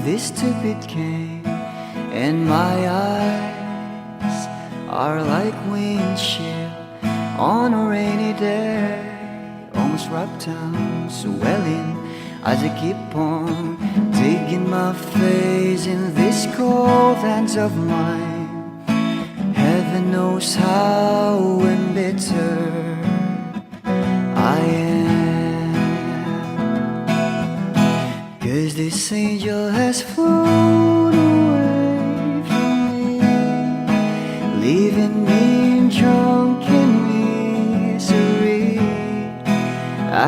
this stupid game, and my eyes are like windshield on a rainy day, almost rubbed down, swelling as I keep on digging my face in these cold hands of mine. Heaven knows how embittered I am, 'cause this angel has flown away from me, leaving me in drunken misery.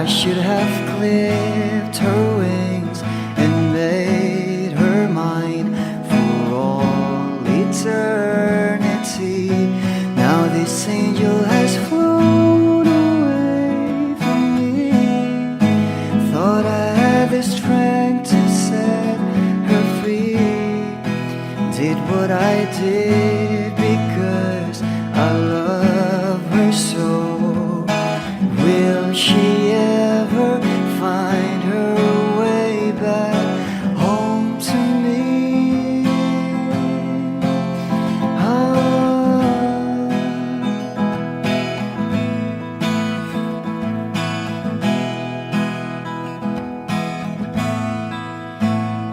I should have clipped her wings and made her mine for all eternity. Now this angel has flown away from me. Thought I had the strength to set her free. Did what I did because I love her so. Will she ever find her way back home to me?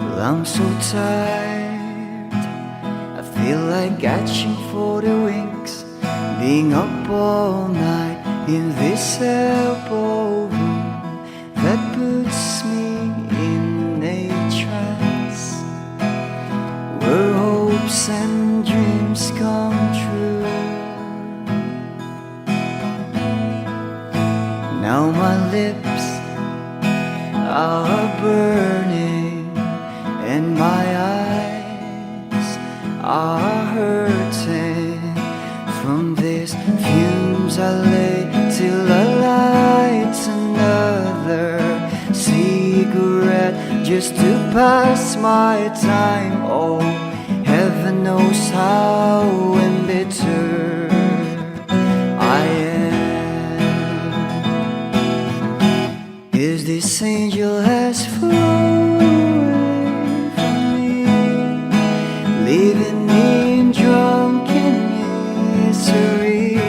Well, I'm so tired, I feel like catching for the wings, being up all night in this elbow room that puts me in a trance, where hopes and dreams come true. Now my lips are burning and my eyes are hurting from these fumes I lay till I light another cigarette just to pass my time. Oh, heaven knows how embittered I am, 'cause this angel has flown away from me, leaving me in drunken misery.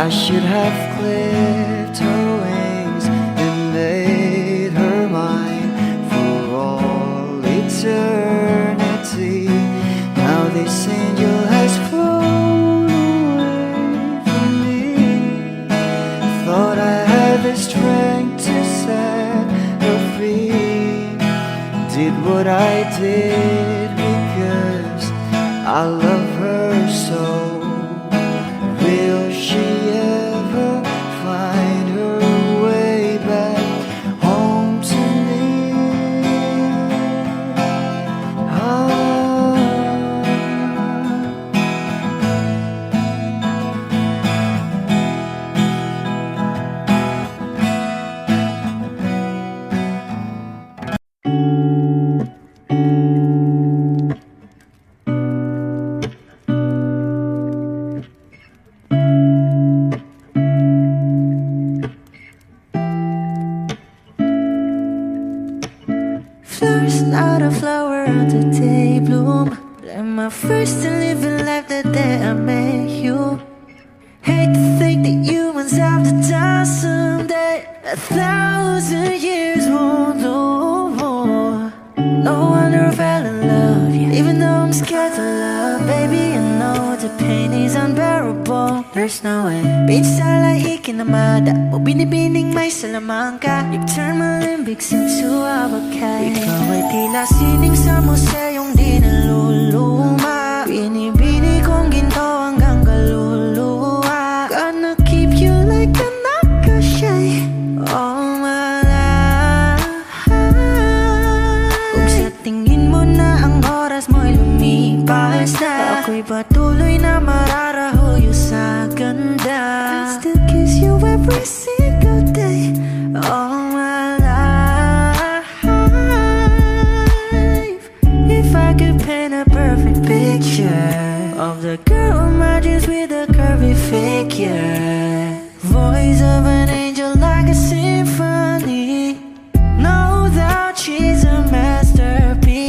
I should have clipped her wings and made her mine for all eternity. Now this angel has flown away from me. Thought I had the strength to set her free. Did what I did because I love her so. Will she ever find her way back home to me? Flowers, not a flower on the day bloom. Like my first time living life the day I met you. Hate to think that humans have the time someday. 1,000 years won't do more. No wonder I fell in love, yeah. Even though I'm scared to love, baby, I know the pain is unbearable. There's no way. Pinsa like ikinamada mo, binibining may salamang ka. You've turned my limbics into abakay. Ikaw ay tila sining sa museyong di naluluma. Binibini kong ginto hanggang kaluluwa. Gonna keep you like a nakashay all my life. Kung sa tingin mo na ang oras mo'y lumipas na, ako'y patuloy na mararahuyo sa ganda. I'll still kiss you every single day all my life. If I could paint a perfect picture of the girl in my dreams with a curvy figure, voice of an angel like a symphony, no doubt she's a masterpiece.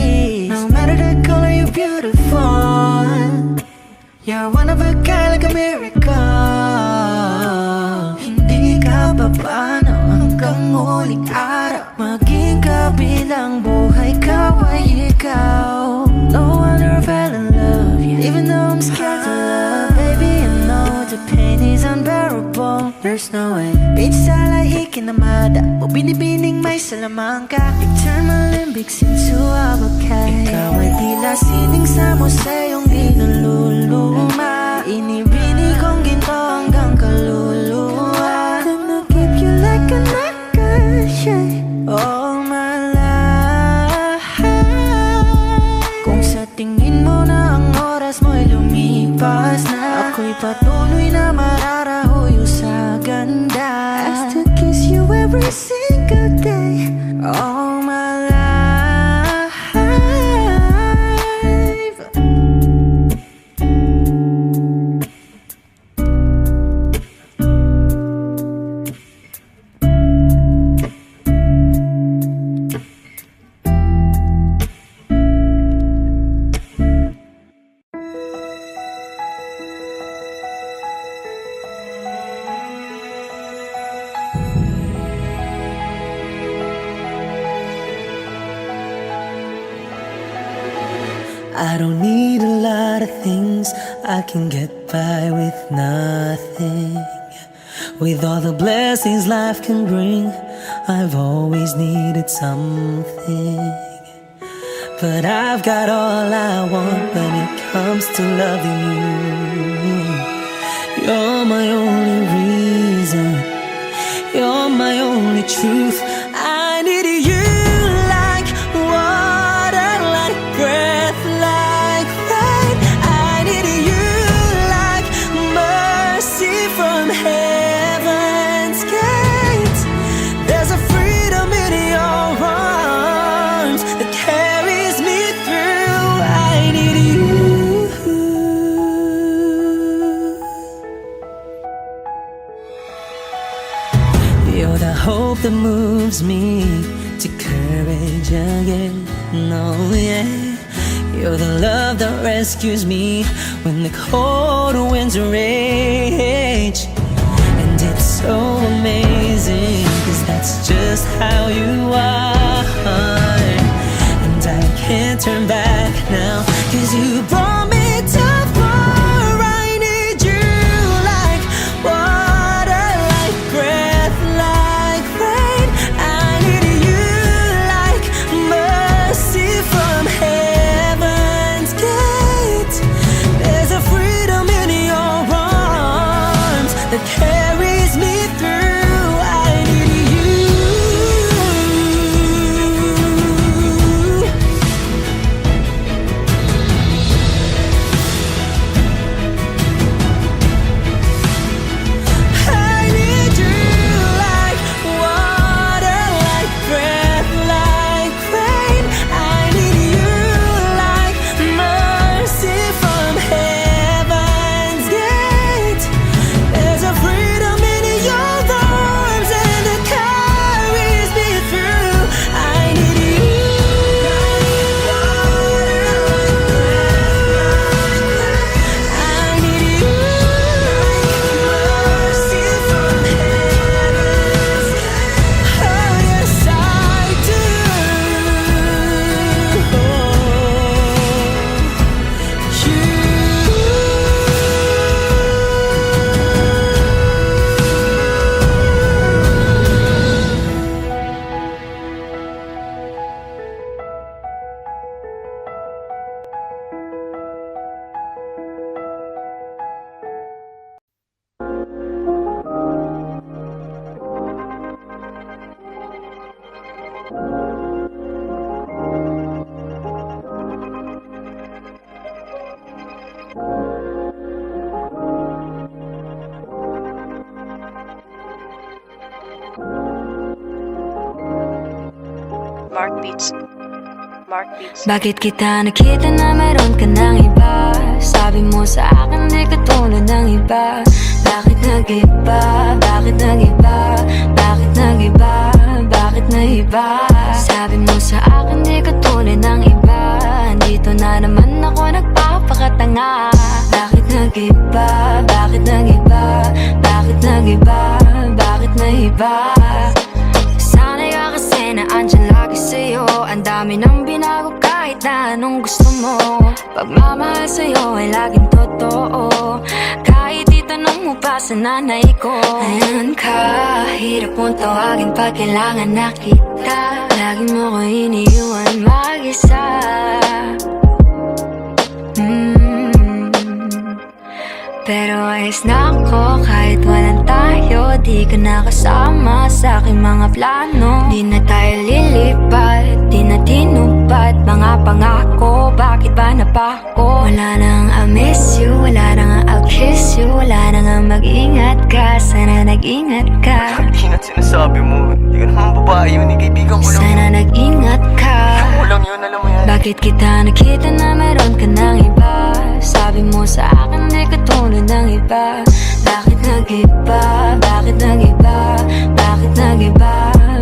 snow and pinsala ikinamada mo binibining may salamangka. You turn my limbics into a bouquet. Ikaw ay tila sining sa museyong di naluluma. Inibini kong ginto hanggang kaluluwa. Gonna keep you like a necklace, yeah, all my life. Kung sa tingin mo na ang oras mo'y lumipas na, ako'y patuloy na mararahuyo sa ganda. I still kiss you every single day, all my life. I don't need a lot of things, I can get by with nothing. With all the blessings life can bring, I've always needed something. But I've got all I want when it comes to loving you. You're my only reason, you're my only truth. I need you like water, like breath, like rain. I need you like mercy from heaven's gate. There's a freedom in your arms that carries me through. I need you. You're the hope that moves me to courage again. No, yeah. You're the love that rescues me when the cold winds rage. And it's so amazing, 'cause that's just how you are. And I can't turn back now, 'cause you brought me too far. I need you like water, like breath, like rain. I need you like mercy from heaven's gate. There's a freedom in your arms that carries me through. I need you. I need you like water, like breath, like rain. I need you like mercy from heaven's gate. There's a freedom in your arms and it carries me through. I need you. I need you like mercy from heaven's gate. Oh yes I do. Mark Beats. Mark Beats. Bakit kita nakita na meron ka ng iba? Sabi mo sa akin di ka tulad ng iba. Bakit nag-iba? Bakit nag-iba? Bakit nag-iba? Bakit nag-iba? Sabi mo sa akin di ka tulad ng iba. Dito na naman ako nagpapakatanga. Bakit nag-iba? Bakit nag-iba? Bakit nag-iba? Bakit nag-iba? Sana'y ka kasi na andyan lagi sa'yo. Ang dami nang binago kahit na anong gusto mo. Pagmamahal sa'yo ay laging totoo. Kahit itanong mo pa sa nanay ko. Ayan ka, hirap mong tawagin pag kailangan na kita. Lagi mo ko iniiwan mag-isa. Pero ayos na ako kahit walang tayo. Di ka nakasama sa aking mga plano. Di na tayo lilipat, di na tinupad mga pangako. Bakit ba napako? Wala nang I miss you, wala nang I'll kiss you. Wala nang mag-ingat ka, sana nag-ingat ka. Di na sinasabi mo, di ka naman babae yun, kaibigan ko lang. Sana nag-ingat ka. Ako lang yun, alam mo yan. Bakit kita nakita na meron ka ng iba? Sabi mo sa akin di ka tulad ng iba. Bakit nag-iba? Bakit nag-iba? Bakit nag-iba?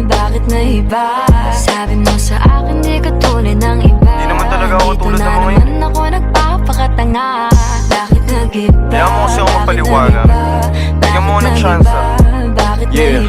Bakit nag-iba? Sabi mo sa akin di ka tulad ng iba. Di naman talaga ako tulad ng mga yun. Dito na naman ako nagpapakatanga. Bakit nag-iba? Kaya mo kasi ako mapaliwanag. Bigyan mo ako ng tsansa. Yeah,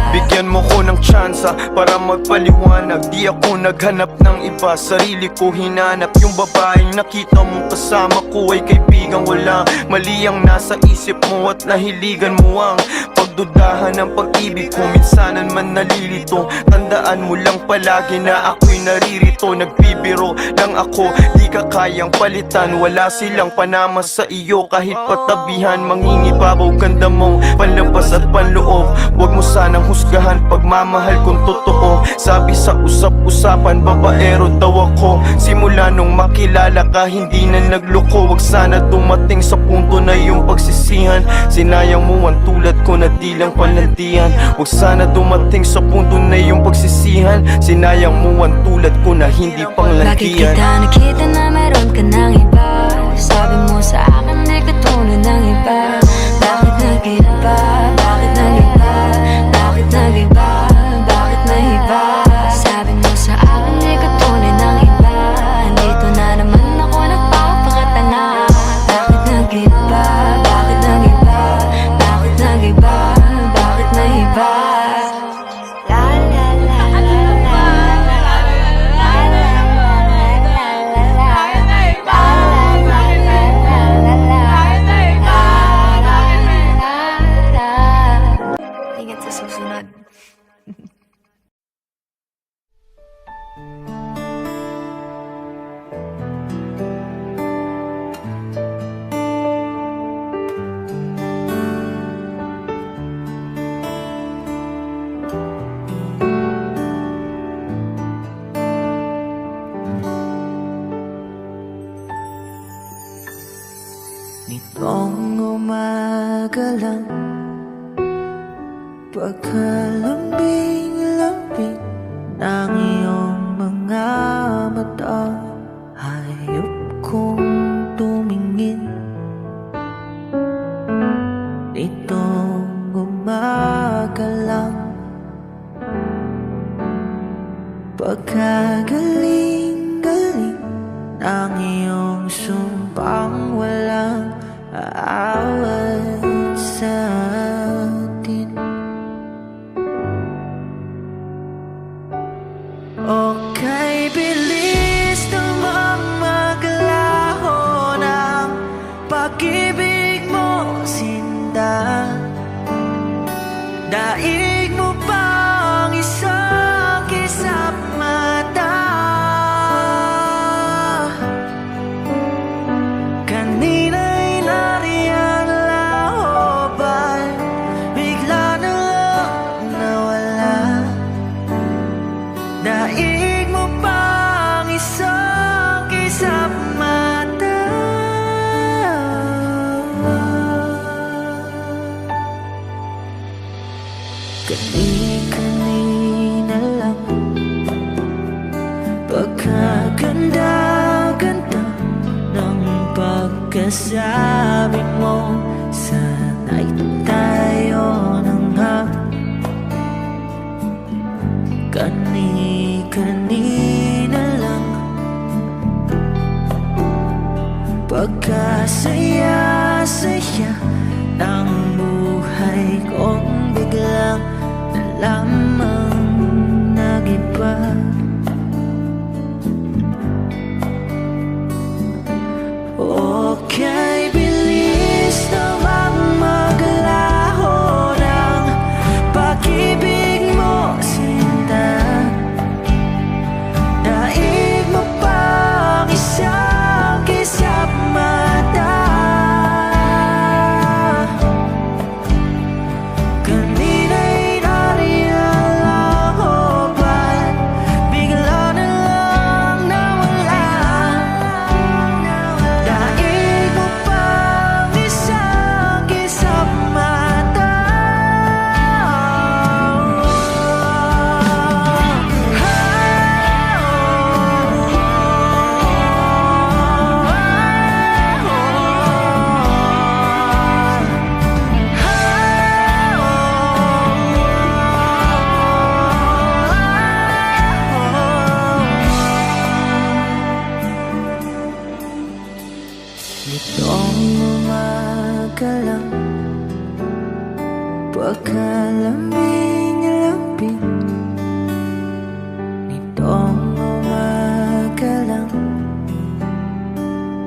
bigyan mo ko ng tsansa para magpaliwanag. Di ako naghanap ng iba, sarili ko hinanap. Yung babaeng nakita mong kasama ko ay kaibigan. Wala mali ang nasa isip mo at nahiligan mo ang pagdudahan ng pag-ibig ko. Minsanan man nalilito, tandaan mo lang palagi na ako'y naririto. Nagbibiro lang ako, di ka kayang palitan. Wala silang panama sa iyo kahit patabihan. Mangingibabaw ganda mong panlabas at panloob. Huwag mo sanang husgahan pagmamahal kung totoo. Sabi sa usap-usapan, babaero daw ako. Simula nung makilala ka, hindi na nagloko. Huwag sana dumating sa punto na yung pagsisihan. Sinayang mo ang tulad ko na di lang panlandian. Huwag sana dumating sa punto na yung pagsisihan. Sinayang mo ang tulad ko na hindi panglandian. Bakit kita nakita na meron ka ng iba? Sabi mo sa akin di ka tulad ng iba. Bakit nag-iba? Bakit nag-iba? Bakit nag-iba? Bakit nag-iba? Sabi mo sa akin di ka tulad ng iba. Dito na naman ako nagpapakatanga. Bakit nag-iba? Bakit nag-iba? Bakit nag-iba? Bakit nag-iba? La la la la la la la la. Ingat sa susunod. Nitong umaga lang, pagkalambing-lambing ng iyong mga mata, hayop kong tumingin. Nitong umaga lang, pagkagaling-galing ng iyong sumpang walang aawat sa atin. Okay, bilis namang maglaho ng pag-ibig mo, sinta. Daig mo pang isang kisap mata. Kanina'y nariyan lahoban, bigla na lang nawala. Daig mo pang isang kisap mata. Kani-kanina lang, pagkaganda-ganda ng pagkasabi mo. Sana'y tayo na nga. Kani-kanina lang, pagkasaya-saya ng buhay kong biglang nalamang nag-iba. Okay, bilis naman mag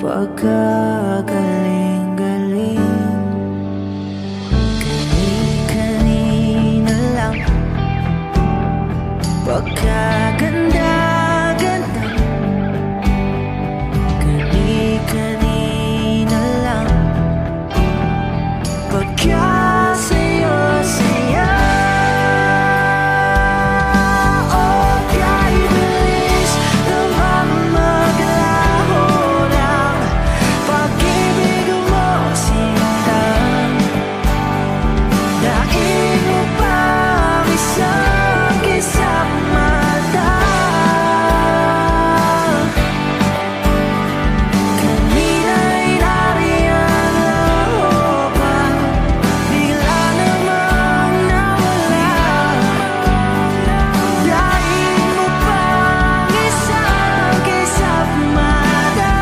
pagkagaling-galing. Kani-kanina lang, pagkaganda-ganda. Kani-kanina lang, pagkasaya-saya. Oh, kahit bilis naman maglaho ng pag-ibig mo, sinta. Daig mo pang isang kisap mata. Kanina'y nariyan ako pa, bigla namang nawala. Daig mo pang isang kisap mata.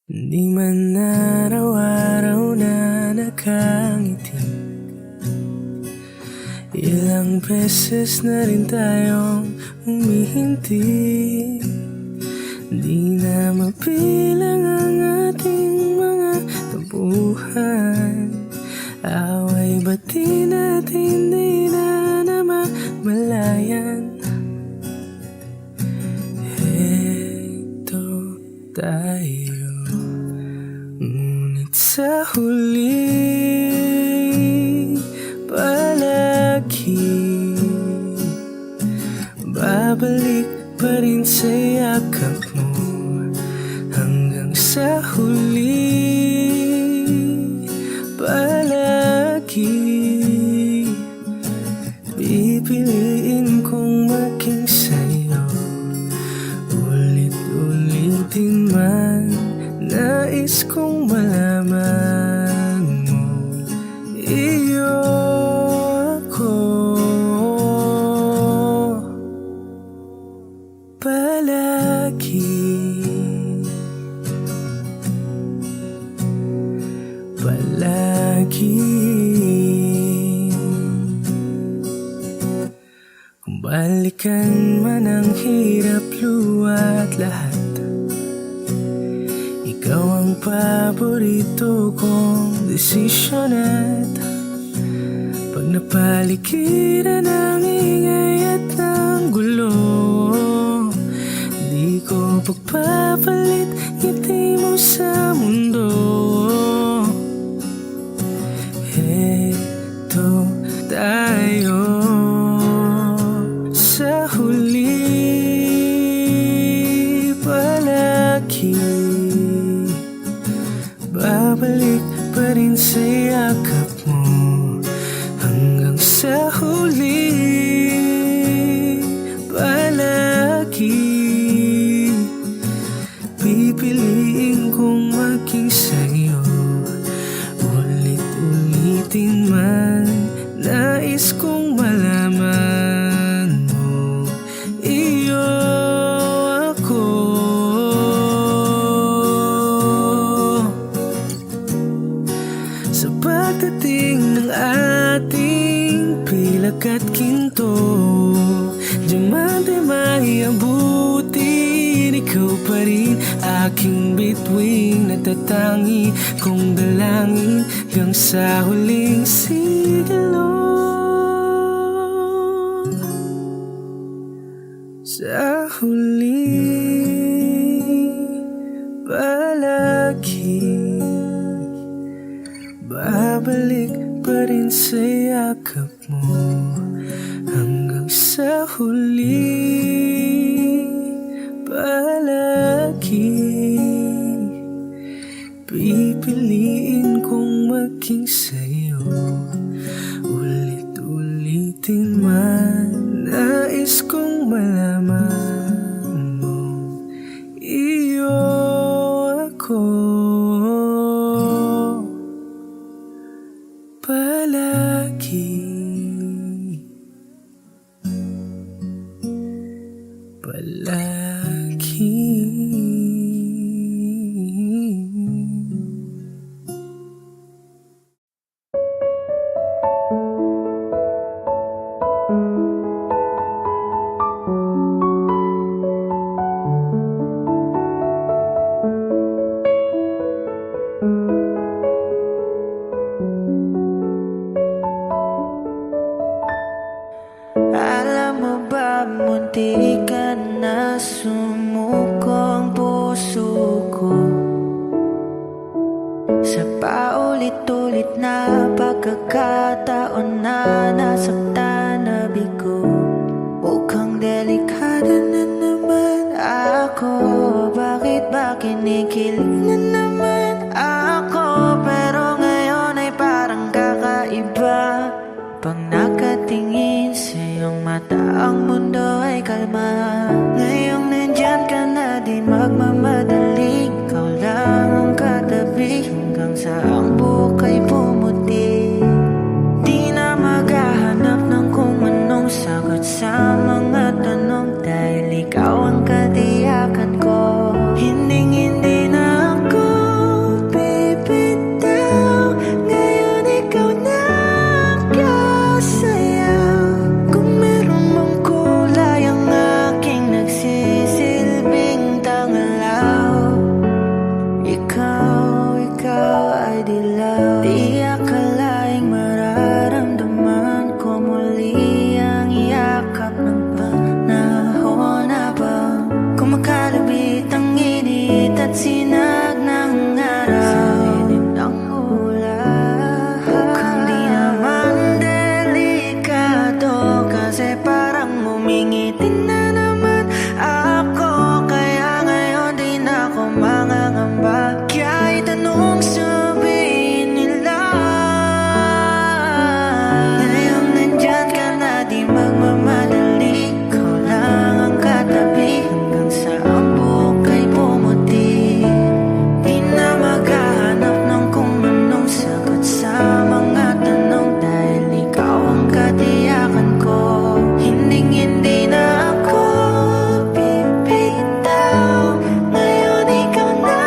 Di man araw-araw na nakangiti, ilang beses na rin tayong humihinti. Di na mapilang ang ating mga tampuhan, away bati natin di na namamalayan. Heto tayo, ngunit sa huli palagi babalik pa rin sa yakap mo. Hanggang sa huli palagi pipiliin kong maging sa'yo. Ulit-ulitin man, nais kong malaman mo, iyo ako. Palagi, palagi. Kung balikan man ang hirap, luwa't lahat, ikaw ang paborito kong desisyon. At pag napaligiran ng ingay at ng gulo, di ko pagpapalit ngiti mo sa mundo. Heto tayo sa huli palagi, babalik pa rin sa yakap mo. Hanggang sa huli palagi pipiliin kong maging sa'yo. Ulit-ulitin man, nais kong malaman mo, iyo ako. Sa pagdating ng ating pilak at ginto, diamante may abutin, ikaw pa rin aking bituin, natatangi kong dalangin hanggang sa huling sigilo. Sa huli palagi babalik pa rin sa yakap mo. Hanggang sa huli palagi pipiliin kong maging sa'yo. Ulit-ulitin man, nais kong malaman mo, iyo ako. Sa pagdating ng ating pilak at ginto, diamante may abutin, ikaw pa rin aking bituin, natatangi kong dalangin hanggang sa huling sigilo. Sa huli palagi babalik pa rin sa yakap mo. Hanggang sa huli Nais kong malaman mo, iyo ako palagi, palagi. Alam mo ba, munti ka na sumuko ang puso ko sa paulit-ulit na pagkakataon na nasaktan na bigo. Mukhang delikado na naman ako, bakit ba kinikilig na naman ako? Pero ngayon ay parang kakaiba. Pag nakatingin sa iyong mata, ang mundo ay kalma. Ngayong nandyan ka na, di magmamadali. Ikaw lang ang katabi hanggang sa ang buhok ay pumuti. Di na maghahanap ng kung anong sagot sa mga tanong, dahil ikaw ang katiyakan ko. Hindi na ako bibitaw. Ngayon ikaw na sayaw. Kung meron mang kulay ang aking nagsisilbing tangalaw, ikaw ay dilaw. Di akalaing mararamdaman ko muli ang yakap ng panahon habang kumakalabit ang init at sinag ng araw sa lilim ng ulan. Mukhang di naman kasi parang humingitin na naman ako. Kaya ngayon di na ako mangangamba, kahit anong sabihin nila. Ngayon nandyan ka na, di magmamadali. Ikaw lang ang katabi hanggang sa ang buhok ay pumuti. Di na maghahanap ng kung anong sagot sa mga tanong, dahil ikaw ang katiyakan ko. Hindi na ako bibitaw. Ngayon ikaw na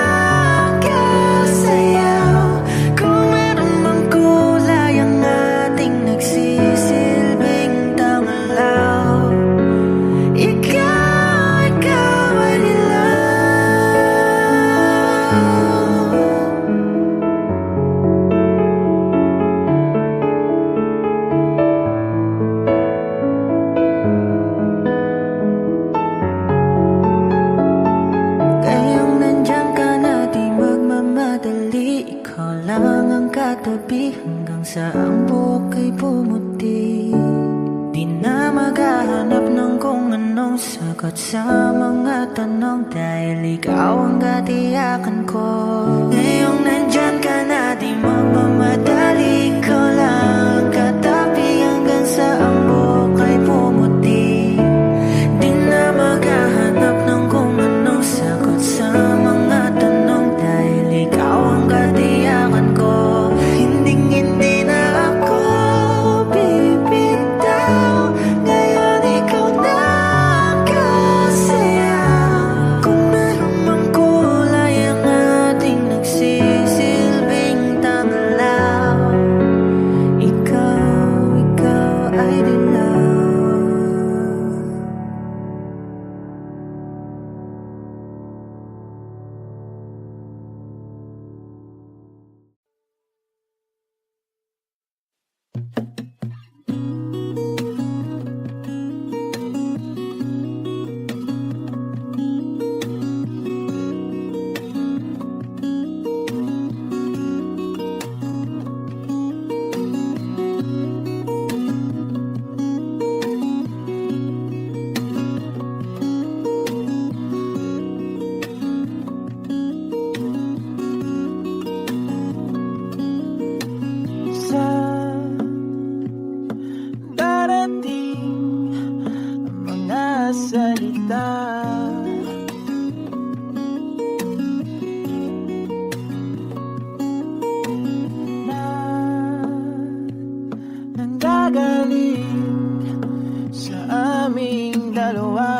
kasayaw. Kung meron mang kulay ang ating nagsisilbing tangalaw, ikaw ay dilaw. Ngayong nandyan ka na, di magmamadali. Ikaw lang ang katabi hanggang sa ang buhok ay pumuti. Di na maghahanap ng kung anong sagot sa mga tanong, dahil ikaw ang katiyakan ko. Ngayong nandyan ka na, di magmamadali. Ikaw lang ang katabi hanggang sa ang buhok ay pumuti. Di na maghahanap ng kung anong sagot sa mga tanong, dahil ikaw ang katiyakan ko. Hindi na ako bibitaw. Ngayon ikaw na kasayaw. Kung meron mang kulay ang ating nagsisilbing tangalaw, ikaw ay dilaw. salita. Na nanggagaling sa aming dalawa.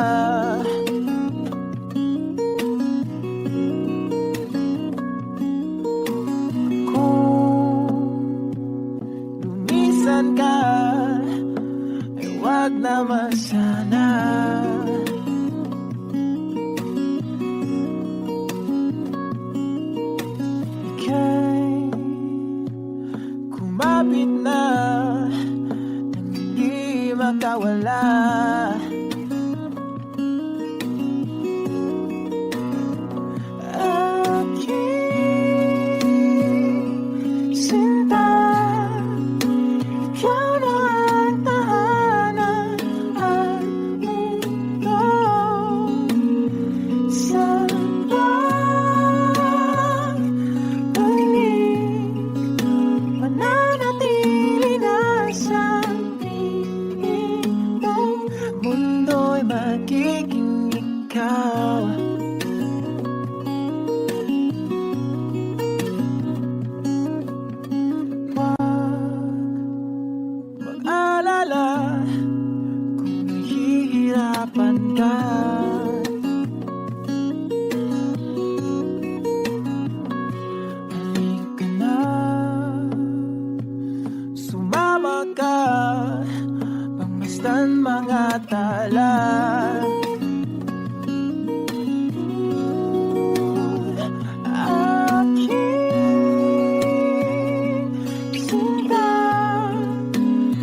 Lumisan ka, ay wag naman sana. Ika'y kumapit na nang hindi makawala. Aking sinta, ikaw na ang tahanan at mundo. Sa pagbalik, mananatili na sa piling mo. Mundo'y magiging ikaw. Mag-alala kung nahihirapan ka. Halika na, sumama ka, pangmasdan mga tala. Aking sinta,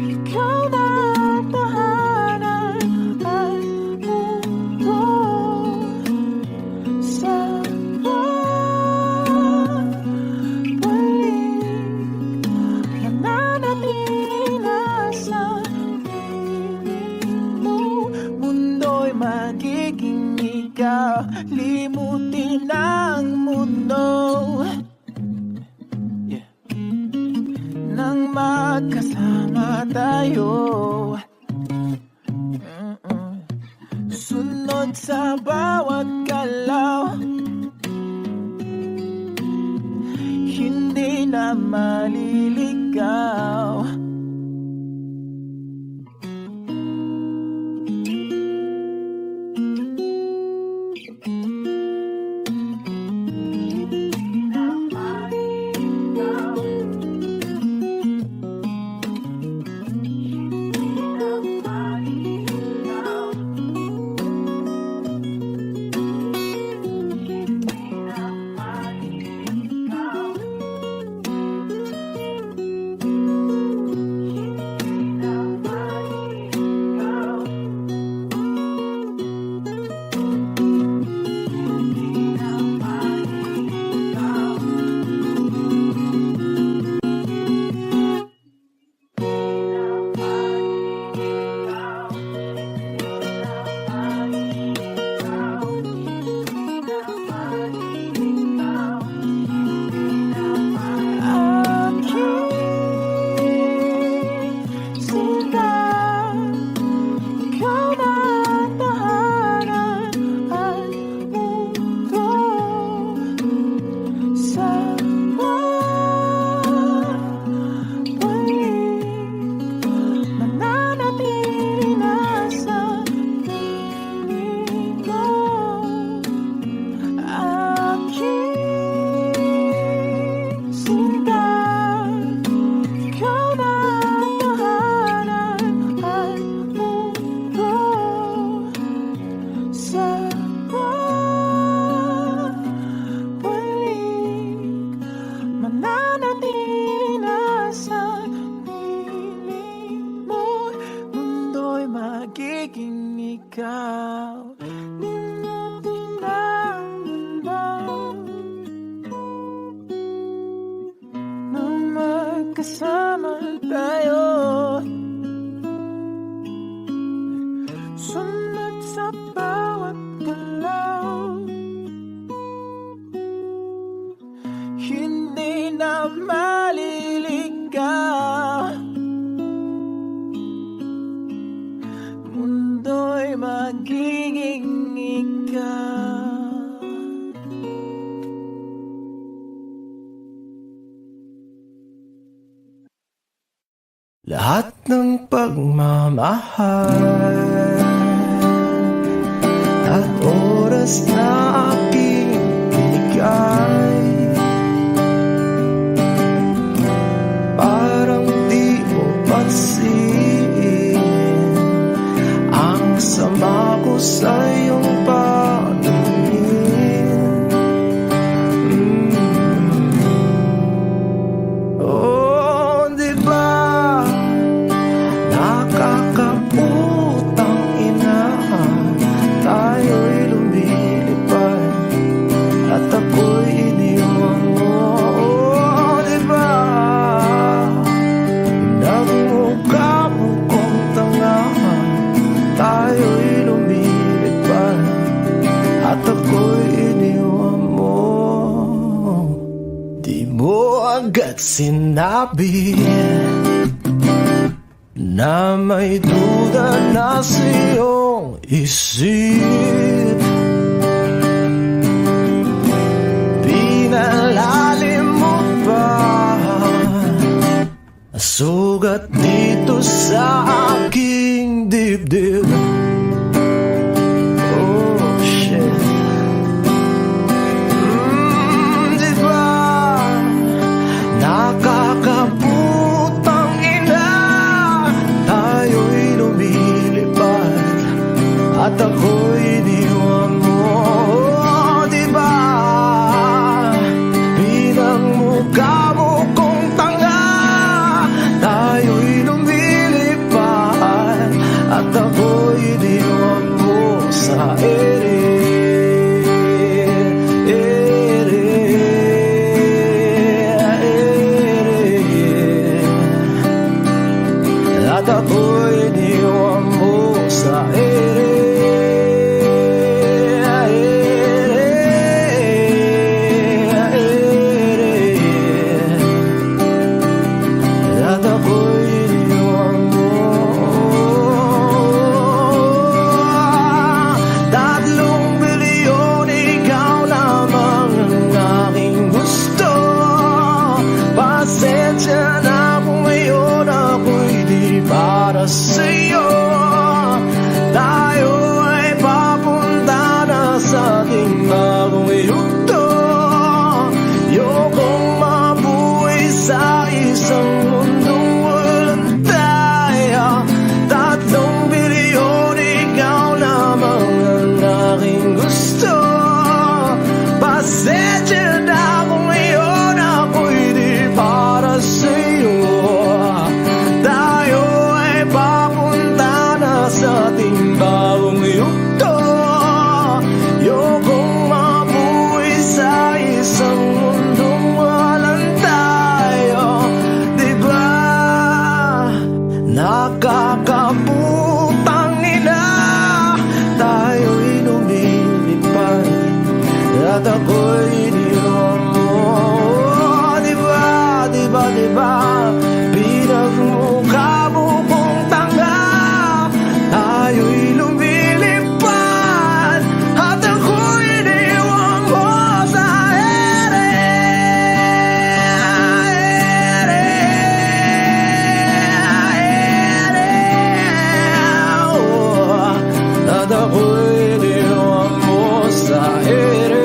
ikaw na ang tahanan at mundo. Sa pagbalik, mananatili na sa piling mo. Mundo'y magiging ikaw, limutin ang mundo. Nang magkasama tayo, sunod sa bawat galaw, hindi na maliligaw. ikaw, limutin ang mundo nang magkasama tayo. Sunod sa bawat galaw, hindi na maliligaw. Mundo'y magiging ikaw. Lahat ng pagmamahal at oras na aking binigay, parang di mo pansin ang sama ko sa iyong paningin. Oh, di ba nakakaputang ina, tayo'y lumilipad at ako'y iniwan mo. Oh, di ba nagmukha mo kong tanga, tayo'y lumilipad at ako'y iniwan mo. Di mo agad sinabi na may duda na sa iyong isip, pinalalim mo pa sugat dito sa aking dibdib. Oh shit. Di ba nakakaputang ina, tayo'y lumilipad at ako'y iniwan mo. Oh, di ba pinagmukha mo kong tanga, tayo'y lumilipad at ako'y iniwan mo sa ere. At ako'y iniwan mo sa ere. At ako'y iniwan mo. 3 bilyon, ikaw lamang ang aking gusto. Pasensya na kung ngayon ako'y di para sa'yo. Tayo ay papunta na sa ating bagong yugto. Ayokong mabuhay sa isang mundong walang tayo. 3 bilyon, ikaw lamang ang aking gusto. Pasensya na kung ngayon ako'y di para sa'yo. Tayo ay papunta na sa ating bagong yugto. Ayokong mabuhay sa isang mundong walang tayo. Di ba nakakaputang ina, tayo'y lumilipad at ako'y iniwan mo. Di ba, di ba, di ba pinagmukha mo kong tanga, tayo'y lumilipad at ako'y iniwan mo sa ere. Oh, at ako'y iniwan mo sa ere.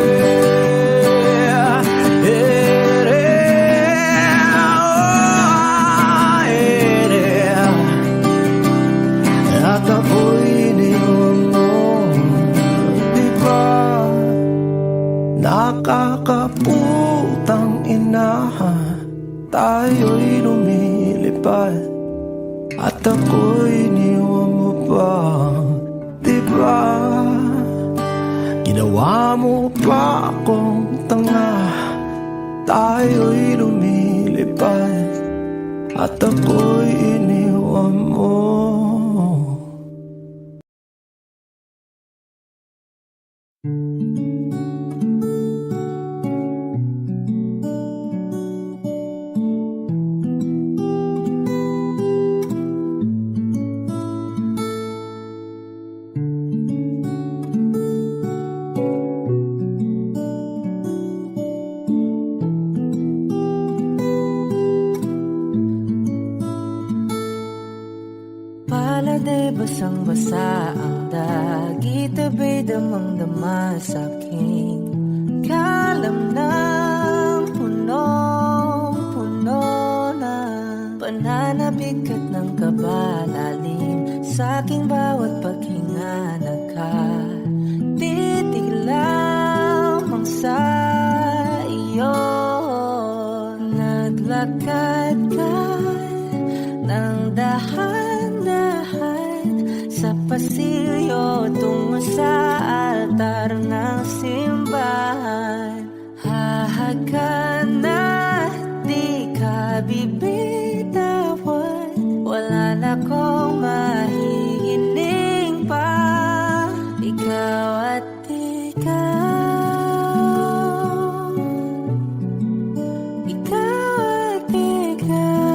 At ako'y iniwan mo. Di ba nakakaputang ina, tayo'y lumilipad at ako'y iniwan mo pa. Di ba ginawa mo pa akong tanga, tayo'y lumilipad at ako'y iniwan mo. basang-basa ang dagit, abay damang-dama sa'king kalam ng punong-puno na pananabik at ng kabalalim sa'king bawat paghinga. Nakatitig lamang sa iyo, naglakad ka ng dahan-dahan sa pasilyo tungo sa altar ng simbahan. Hahagan at di ka bibitawan, wala na kong mahihiling pa. Ikaw at ikaw, ikaw at ikaw,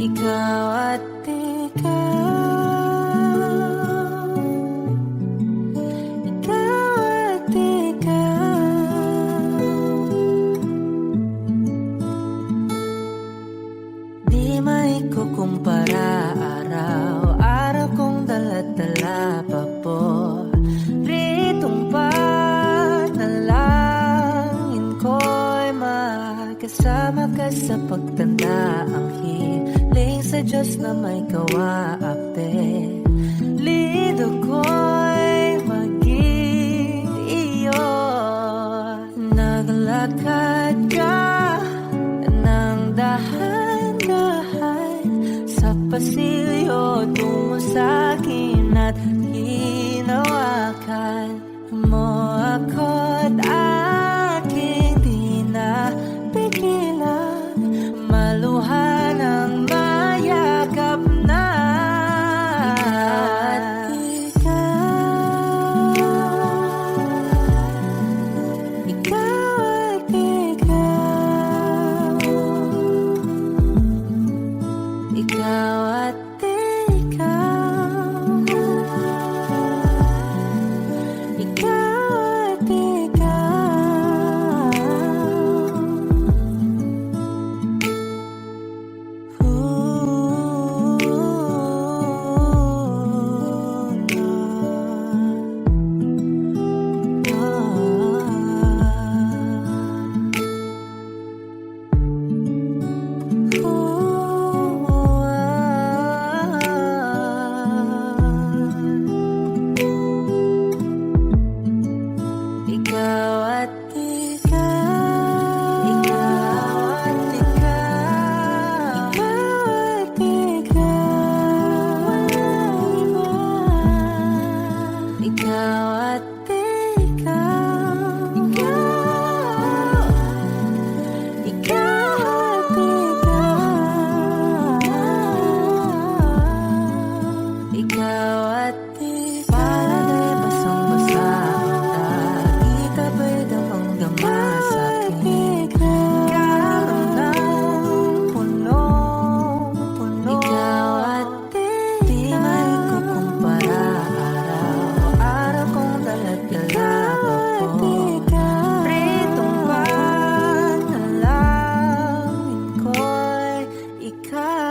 ikaw at ikaw, ikaw at ikaw. Di maikukumpara araw-araw kong dala-dala pa po ritong panalangin ko'y makasama ka sa pagtanda. Ang hiling sa Diyos na may kawaapte, lido ko'y maging iyo. Naglakad ka ng dahan-dahan sa pasilyo tungo sa'kin at hinawakan mo ako't aking di na pigilan, maluhan ang mayakap na. Ikaw at ikaw, ikaw at ikaw, ikaw at ikaw. Ikaw at ikaw, ikaw at ikaw, ikaw at ikaw, ikaw at ikaw, ikaw at ikaw, ikaw at palagay basang-basa ang dagit, abay damang-dama sa'king kalam ng punong-puno. Ikaw at di maikukumpara araw-araw kong dala-dala pa po ritong panalangin ko'y ikaw.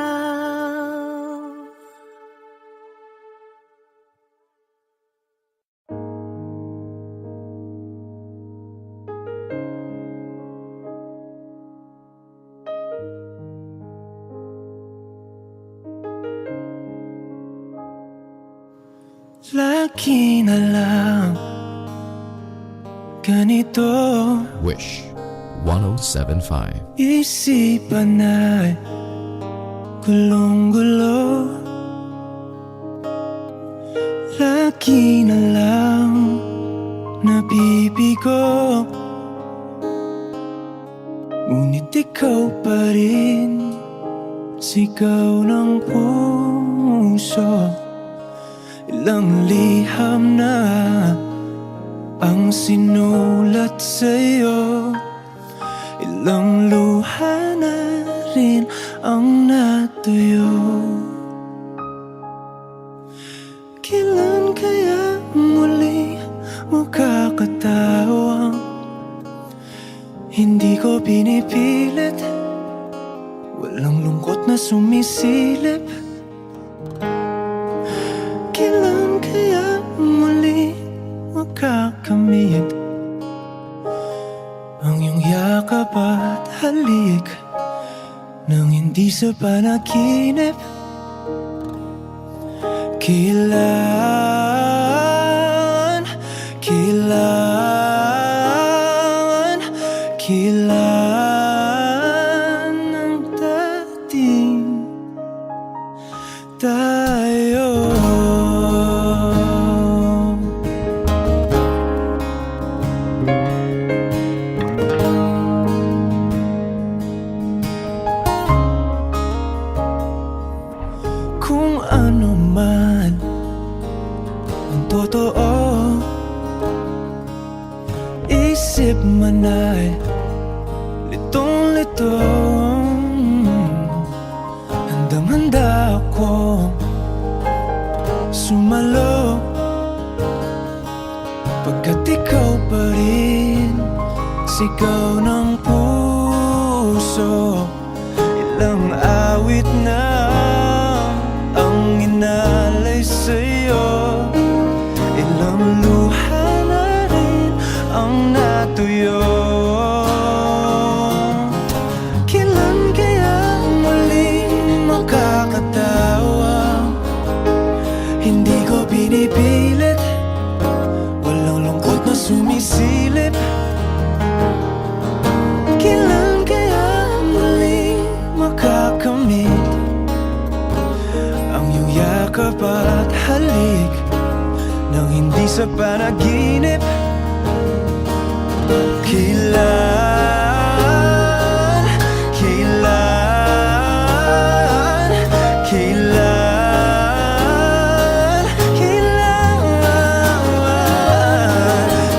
Lagi na lang ganito, Wish 1075. isipan ay gulong-gulo. Lagi na lang nabibigo, ngunit ikaw pa rin, sigaw ng puso. Ilang liham na ang sinulat sa'yo, ilang luha na rin ang natuyo. Kailan kaya muli mo kakatawang hindi ko pinipilit, walang lungkot na sumisid silip? Kailan kaya muli makakamit ang iyong yakap at halik nang hindi sa panaginip? Kailan, kailan, kailan ang dating tayo? Kung ano man ang totoo, isip man ay litong-lito. Handang-handa akong sumalo, pagkat ikaw pa rin sigaw ng puso. Ilang awit na ang inalay sa'yo, ilang luha na rin ang natuyo. Kailan kaya muling makakatawa? Hindi ko pinipilit, walang lungkot na sumisilip. Kailan kaya muling makakamit ang iyong yakap at halik nang hindi sa panaginip? Kailan, kailan, kailan, kailan,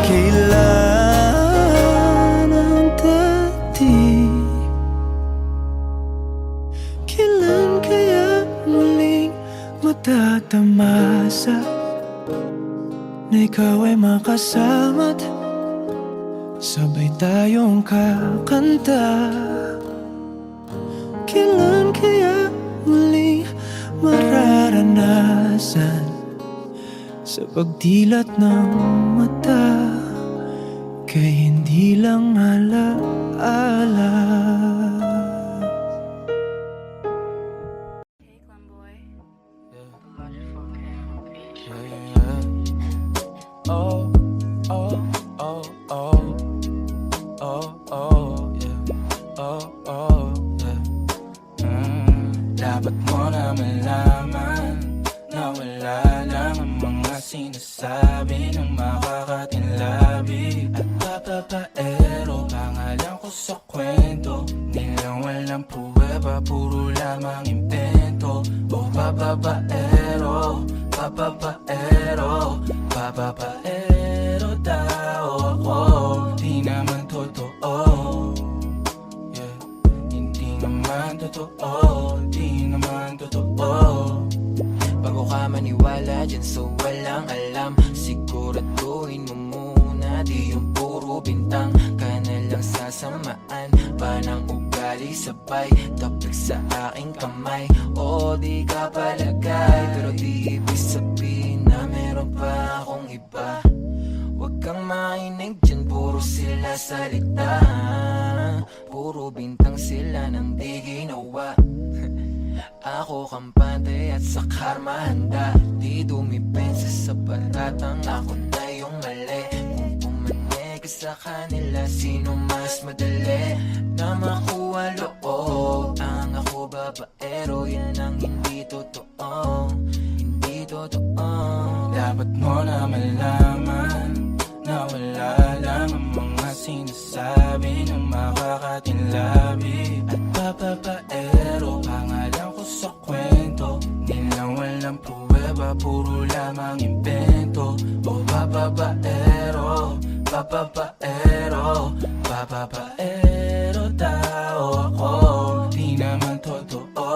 kailan ang dating? Kailan kaya muling matatamasa na ikaw ay makasama't sabay tayong kakanta? Kailan kaya muling mararanasan sa pagdilat ng mata kay hindi lang alaala? Oh, oh, oh, oh, oh, oh, yeah. Oh, oh, yeah. Dapat mo na malaman na wala lang ang mga sinasabi ng makakatinlabi at papapaero. Pangalan ko sa kwento, nilang walang pruweba, puro lamang invento. Oh, papapaero, papapaero, papapaero tao ako, di naman totoo. Yeah, hindi naman totoo, di naman totoo. Bago ka maniwala dyan so walang alam, siguraduhin mo muna di yung puro bintang ka na lang sasamaan pa ng ugali sabay tapik sa aking kamay. O di ka palagay, pero di ibig sabihin na meron pa akong iba. Huwag kang mainig dyan, puro sila salita, puro bintang sila nang di ginawa. Ako kampante at sa karma handa, di dumipensa sa batatang ako na yung mali. Kung pumanig ka sa kanila, sino mas madali na makuha loob? Ang ako babaero, yan ang hindi totoo, hindi totoo. Dapat mo na malaman na wala lang ang mga sinasabi ng makakatinlabi at papapaero. Pangalan ko sa kwento, nilang walang pruweba, puro lamang invento. O papapaero, papapaero, papapaero tao ako, di naman totoo.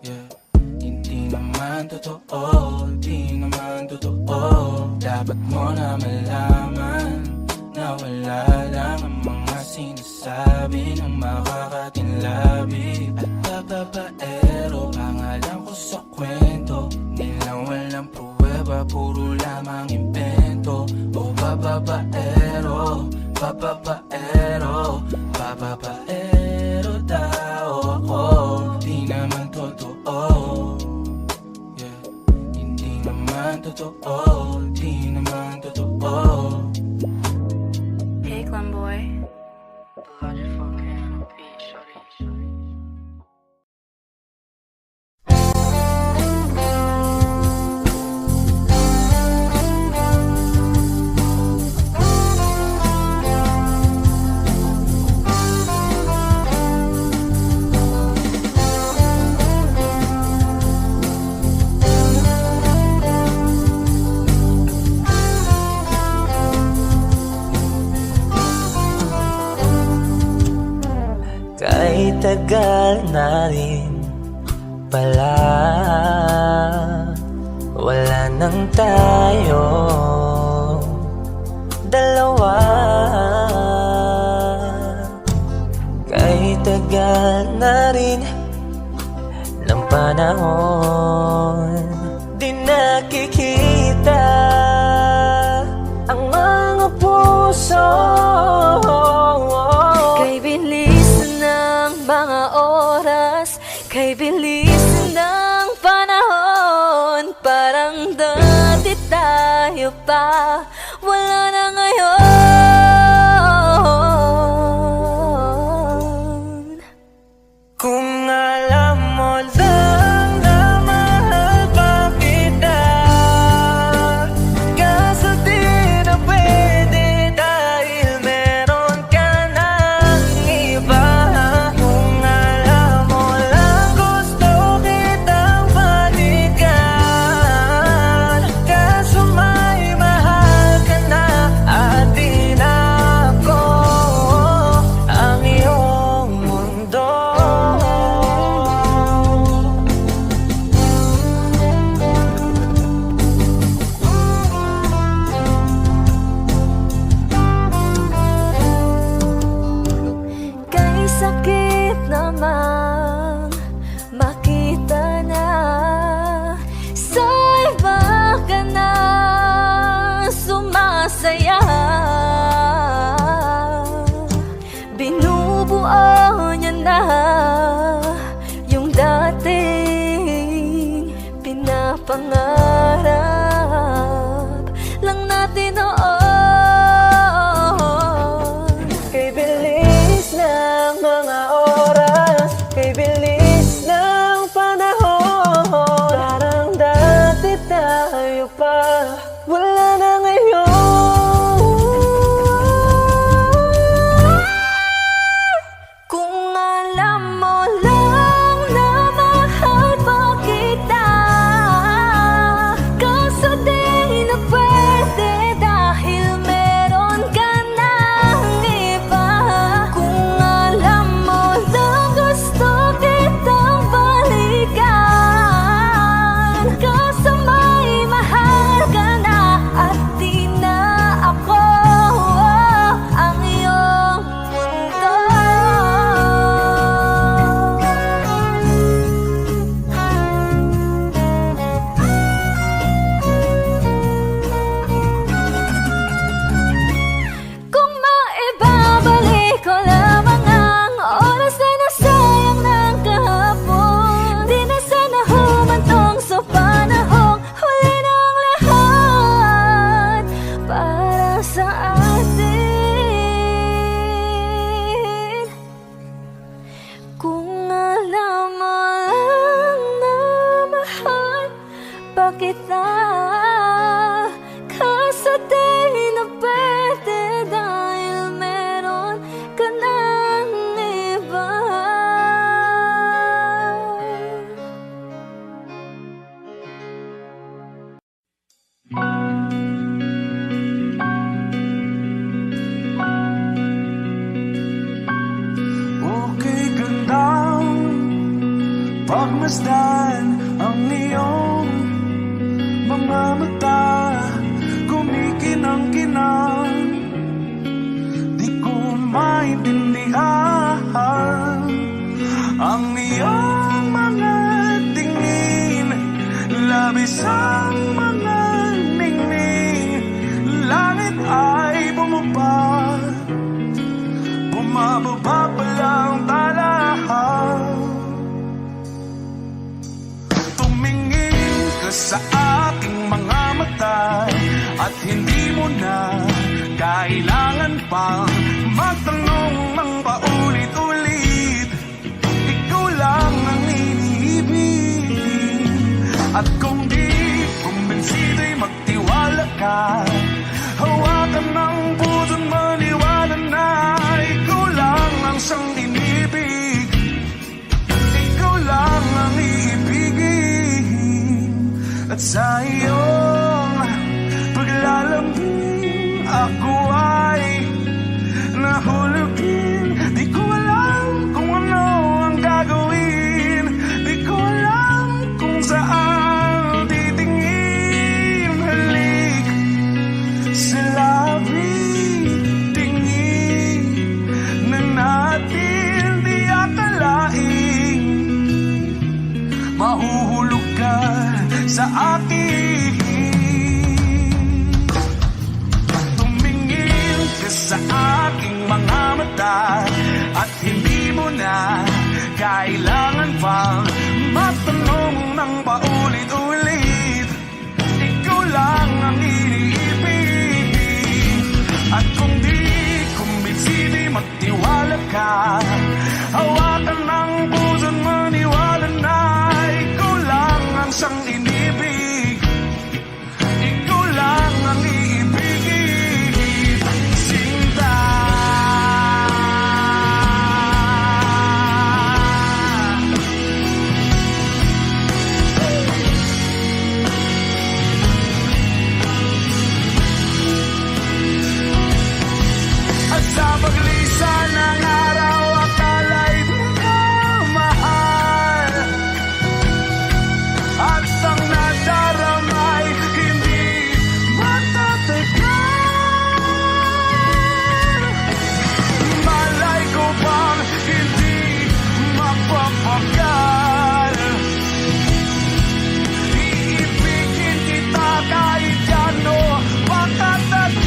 Yeah, hindi naman totoo, di naman totoo. Dapat mo na malaman na wala lang ang mga sinasabi ng makakatinlabi at papapaero. sa kwento nilang walang pruweba, puro lamang invento. O bababaero, bababaero, bababaero daw ako. Di naman totoo, yeah. Hindi naman totoo, di naman totoo. Hey, Glenboy. Kahit tagal na rin pala, wala nang tayo dalawa. Kahit tagal na rin ng panahon, di nakikita ang mga puso. Kay bilis ng mga oras, kay bilis ng panahon, parang dati tayo pa, wala na ngayon. Kung alam mo lang na mahal pa kita, kaso di na pwede dahil meron ka ng iba. Kung alam mo lang gusto kitang balikan, kaso may mahal ka na at di na ako ang iyong mundo. Kay sakit namang makita na sa iba ka na sumasaya. Binubuo niya na yung dating pinapangarap lang natin noon. Kay bilis ng mga oras, kay bilis ng panahon, parang dati tayo pa, wala na ngayon. Kung alam mo lang na mahal pa kita, kaso di na pwede dahil meron ka ng iba. Kung alam mo lang gusto kitang balikan, kaso may mahal ka na at di na ako ang iyong mundo. Kung maibabalik ko lamang ang oras na nasayang ng kahapon, di na sana humantong sa panahong huli ng lahat para sa atin. Kung alam mo lang na mahal pa kita, kaso di na pwede dahil meron ka ng iba. Okay gandang pagmasdan ang iyong mga mata, kumikinang-kinang. Di ko maintindihan ang iyong mga tingin labis ang mga ningning, langit ay bumaba, bumababa pa lang talahan. Tumingin ka sa aking mga mata at hindi mo na kailangan pang magtanong ng paulit-ulit. Ikaw lang ang iniibig. At kung di kumbinsido'y magtiwala ka, hawakan ng puso't maniwala na ikaw lang ang siyang inibig. Ikaw lang ang iibigin. At sa iyong paglalambing ako ay nahulugin. Di ko alam kung ano ang gagawin, di ko alam kung saan titingin. Halik sa labi, tingin na natin di akalain. Mahuhulog ka sa akin. Tumingin ka sa aking mga mata at hindi mo na kailangan pang magtanong ng paulit-ulit. Ikaw lang ang iniibig. At kung di kumbinsido'y magtiwala ka, hawakan ng puso't maniwala na ikaw lang ang siyang inibig. Ikaw lang ang iibigin. Sinta. At sa paglisan ng araw, akala'y di ka mahal. At ang nadaramay hindi matatagal. Malay ko bang hindi mapapagal. Iibigin kita kahit gano makatagal.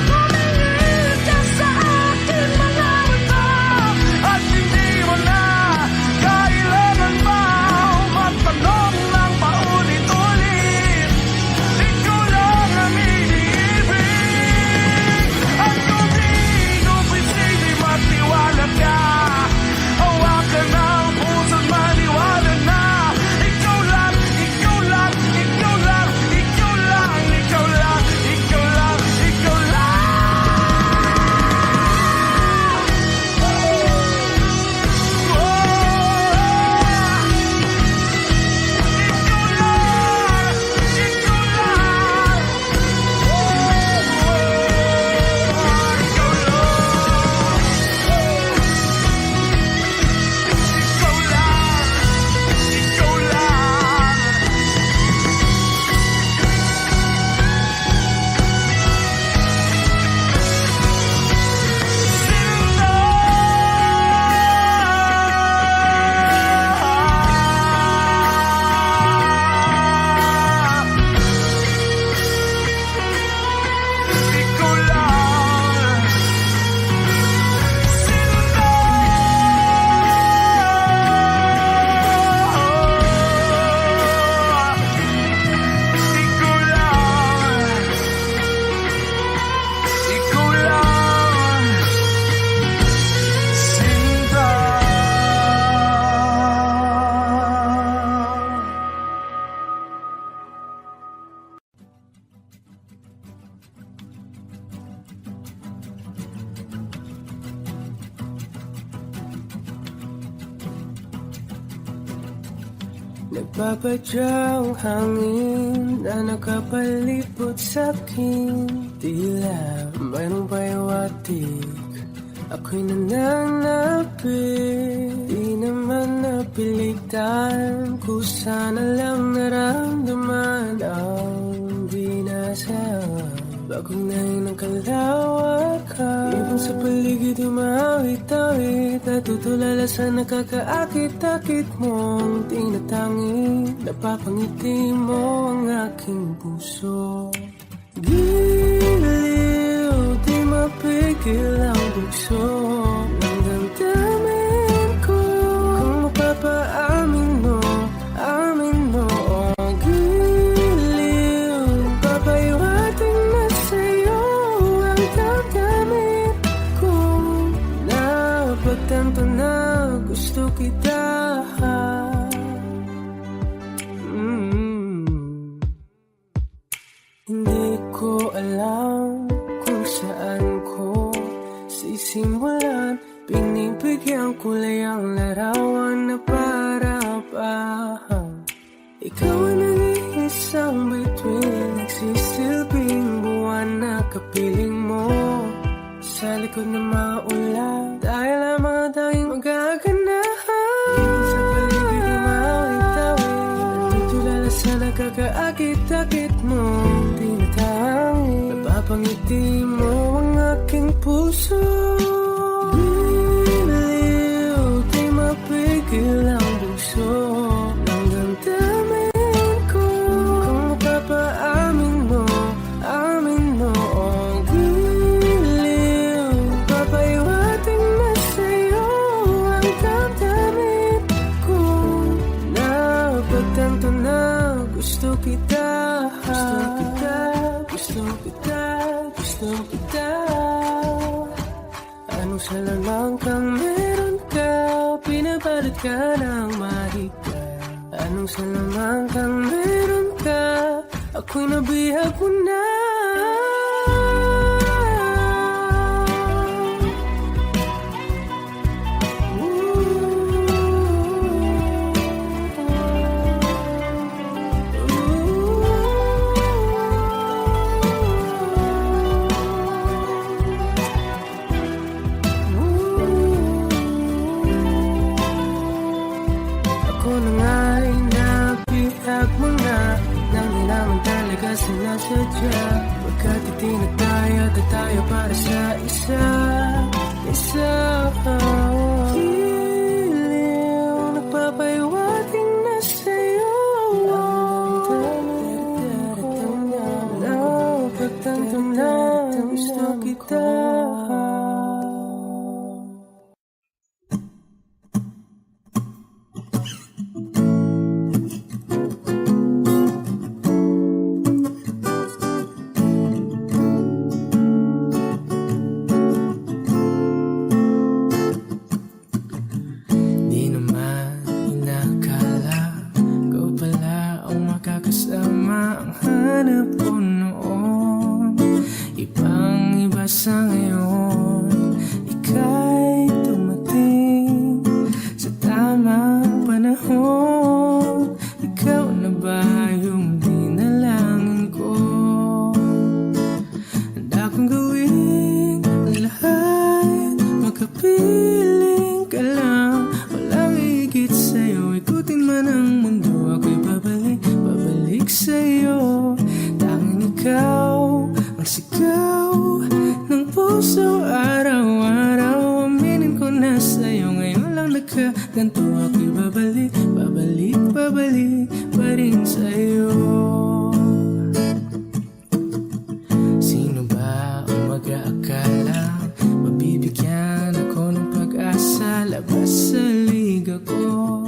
Tumingin ka sa aking mga mata at hindi mo na kailangan pa magtanong ng paulit-ulit. Ikaw lang ang iniibig. At kung di kumbinsido'y magtiwala ka, hawakan ng puso't maniwala na ikaw lang, ikaw lang, ikaw lang, ikaw lang, ikaw lang, ikaw lang, ikaw lang. Nagpapadyang hangin na nakapalipot sa'kin. Tila mayroong payawatik, ako'y nananapit. Di naman napilitan, kusana lang naramdaman ang di nasa. Bagong nahin ng kalawak ka, ibang sa paligid umawit-awit. natutulala sa nakakaakit-akit mong tinatangi. Napapangiti mo ang aking puso. Giliw, di mapigil ang bugso ng damdamin ko. Kung mapapaamin mo, amin mo. Giliw, papaiwating na sa'yo ang damdamin ko. Napagtanto na gusto kita. Hindi ko alam kung saan ko sisimulan. Pinibigyan kulay ang larawan na para pa. Ikaw ang nag-iisang bituin, nagsisilbing buwan na kapiling mo. Sa likod ng mga ulan, dahil lamang tayong magaganahan. Sa paligid ng mawit-tawid, natutulala sa nakakaakit-akit mo. Napapangiti mo ang aking puso. Giliw, di mapigil ang bugso ng damdamin ko. Kung mapapaamin mo, amin mo. Giliw, papaiwating na sa'yo ang damdamin ko. Napagtanto na gusto kita. Gusto kita, gusto kita. Anong salamang kang meron ka, pinabalot ka ng mahika. Anong salamang kang meron ka, ako'y nabihag mo na. Sinasadya, pagkat itinataya tayo para sa isa. Giliw, nagpapaiwating na sa'yo. Napagtanto na gusto kita. Sa ngayon, ika'y dumating sa tamang panahon. Ikaw na ba yung dinalangin ko? Handa kong gawin ang lahat, makapiling ka lang. Walang higit sa'yo, ikutin man ang mundo. Ako'y babalik sa'yo. Tanging ikaw ang sigaw ng puso araw-araw. Aminin ko na sa'yo, ngayon lang nagkaganto. Ako'y babalik pa rin sa'yo. Sino ba ang mag-aakala mabibigyan ako ng pag-asa? Labas sa liga ko,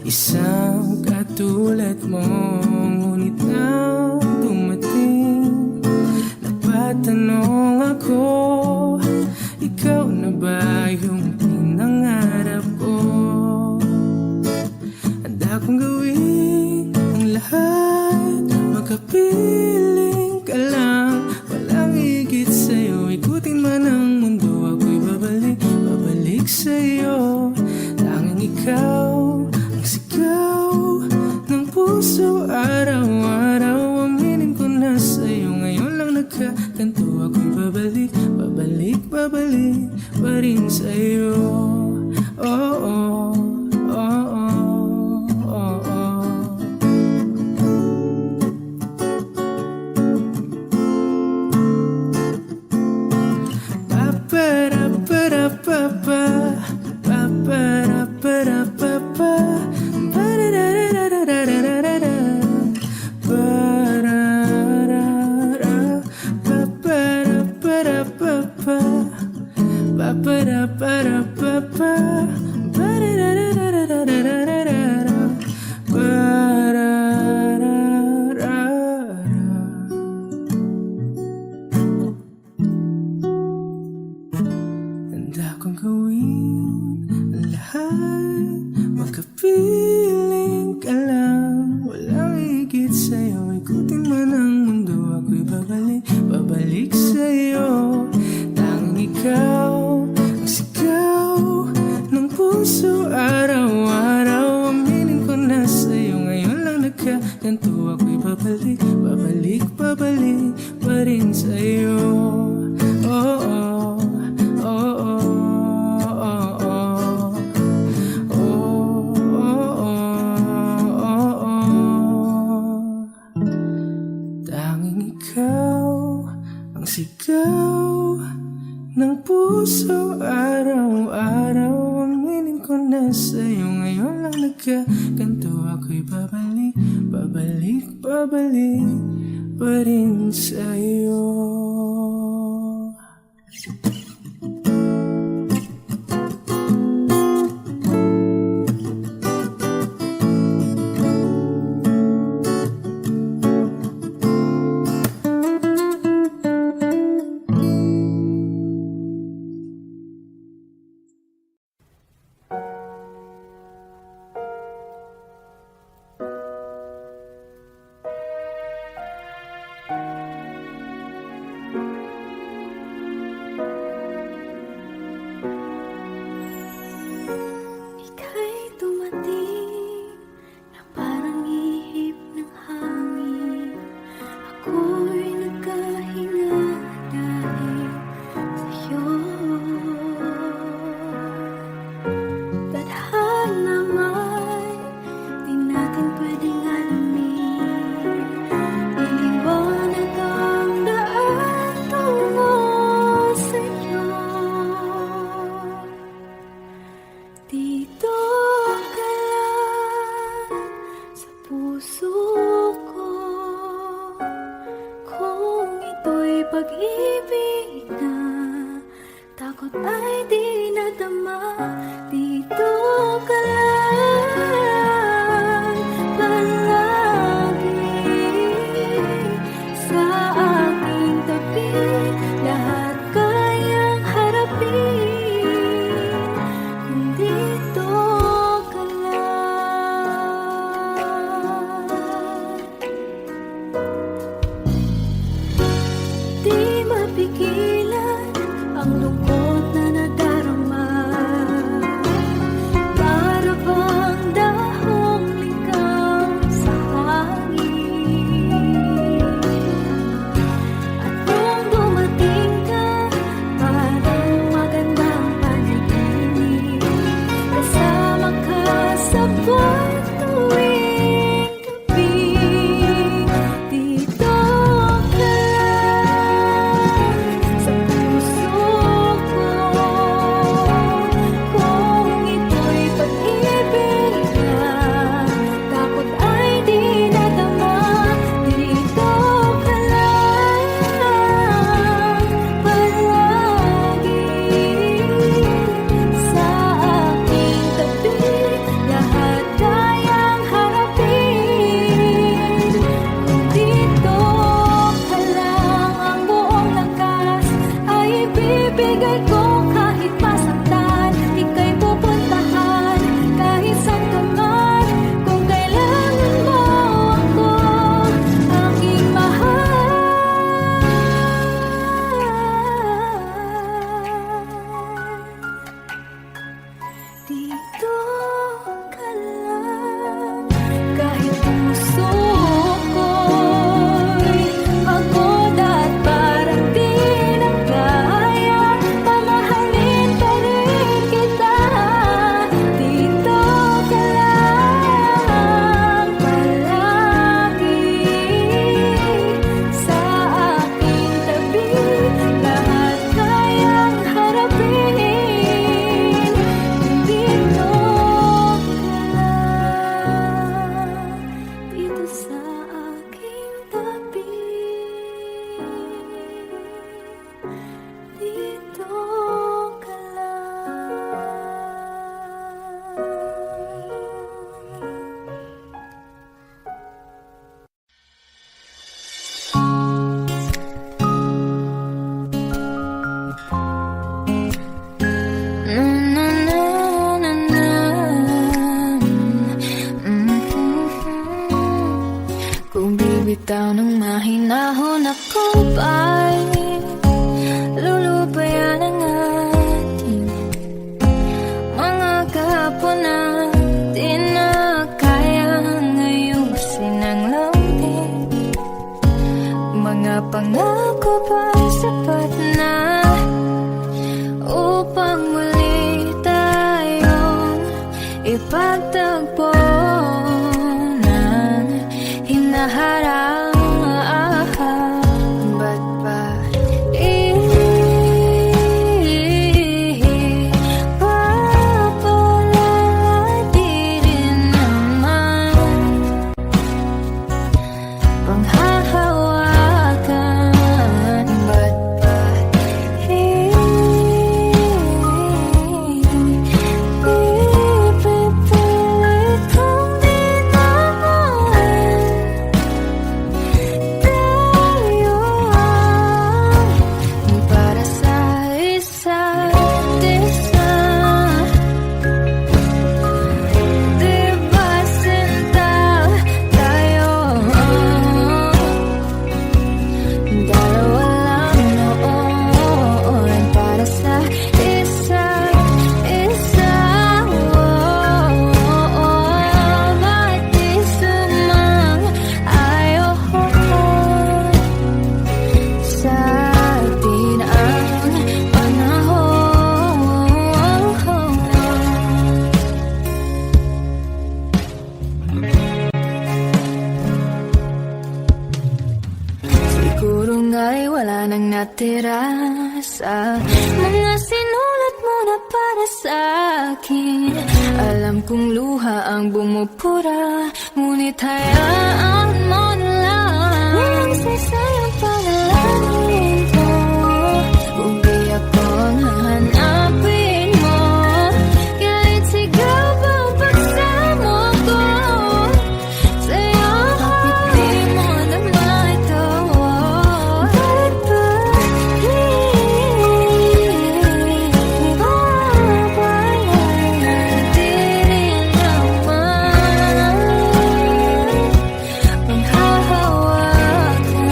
isang katulad mo. Ngunit nang dumating, napatanong ako, ikaw na ba yung pinangarap ko? Handa kong gawin ang lahat, makapiling ka lang. Walang higit sa'yo, ikutin man ang mundo. Ako'y babalik sa'yo. Tanging ikaw ang sigaw ng puso araw-araw. Aminin ko na sa'yo, ngayon lang nagkaganto. Ako'y babalik pa rin sa'yo. Oh, oh, oh, oh, oh, oh. Pa-pa-ra-pa-ra-pa-pa. Pa-pa-da-pa-da-pa-pa. Ba-da-da-da-da-da-da-da-da-da. Ba-da-da-da-da. Handa kong gawin ang lahat, makapiling ka lang. Walang higit sa'yo, ikutin man ang mundo. Ako'y babalik sa'yo. Tanging ikaw ang sigaw ng puso araw-araw. Aminin ko na sa'yo, ngayon lang nagkaganto. Ako'y babalik pa rin sa'yo. Oh, oh, oh, oh, oh, oh. Oh, oh, oh, oh. Tanging ikaw ang sigaw ng puso araw-araw. Aminin ko na sa'yo, ngayon lang nagkaganto. Ako'y babalik pa rin sa'yo. Ika'y dumating na parang ihip ng hangin. Ako'y nagkahinga dahil sa'yo. Tadhana may di natin pwedeng alamin. Iliwanag ang daan tungo sa'yo. Dito ka lang sa puso ko. Kung ito'y pag-ibig na takot ay di nadama. Dito ka lang palagi sa aking tabi. Lahat kayang harapin kung dito ka lang. Di mapigilan ang lungkot na nadarama. pangako ba'y sapat na upang muli tayong ipagtagpo ng hinaharap? Ba't ba ipapalala di rin naman panghahawakan? Ba't ba ipipilit kong di naman tayo ang para sa isa't isa? Di ba sinta tayo? Dalawa lang noon para sa isa't isa. Ba't di sumang-ayon sa atin ang panahon? Siguro nga'y wala nang natira sa mga sinulat mo na para sa akin. Alam kong luha ang bumupura, ngunit hayaan mo na lang. Walang saysayang panalangin ko kung di ako ang hahanapin mo. Kahit sigaw bang pagsamo ko sa'yo, bakit di mo naman ito? Bakit ba ipapalayag di rin naman panghahawakan?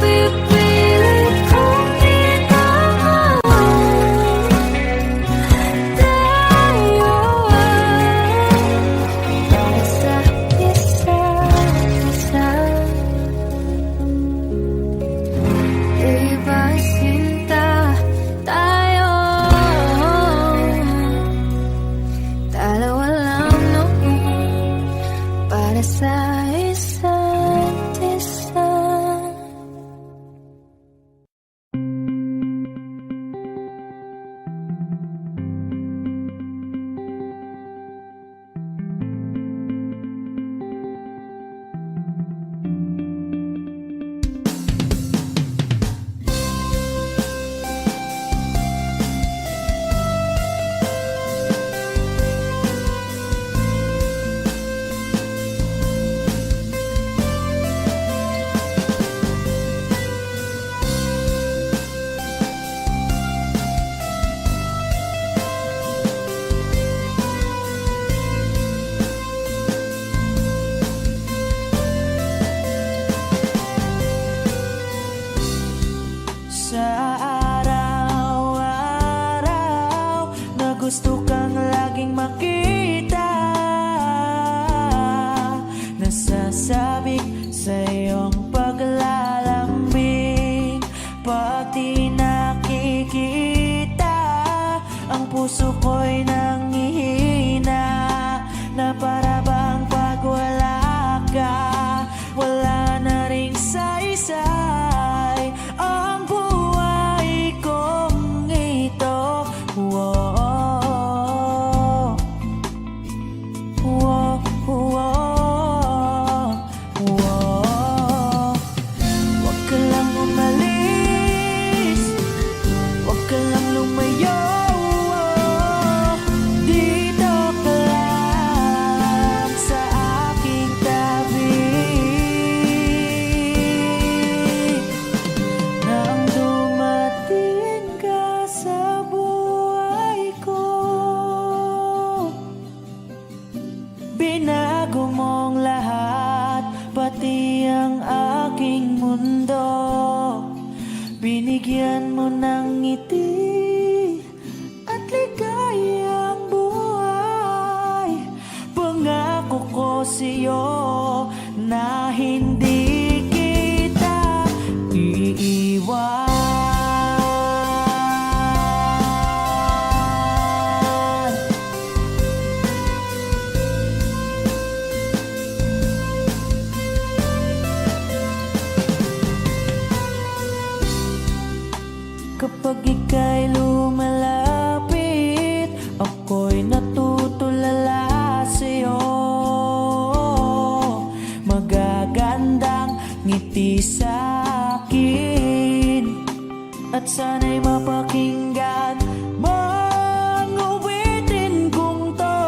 Ipipilit kong di naman tayo para sa isa't isa. Di ba sinta tayo? Dalawa lang noon para sa isa't isa. Sa araw-araw na gusto kang laging makita, nasasabik sa iyong paglalambing. Pati nakikita, ang puso ko'y nanghihina, na para bang pag wala ka, wala na ring saysay ang buhay kong ito. Whoa, whoa, whoa, whoa. Huwag ka lang umalis, huwag ka lang lumayo. Dito ka lang sa aking tabi. Nang dumating ka sa buhay ko, binago mong lahat, pati ang aking mundo. Binigyan mo ng ngiti at ligayang buhay. sa'yo na hindi kita iiwan. Kapag ika'y lumalapit, ako'y natutulala sa'yo. Magagandang ngiti sa'kin, at sana'y mapakinggan mang awitin kong to.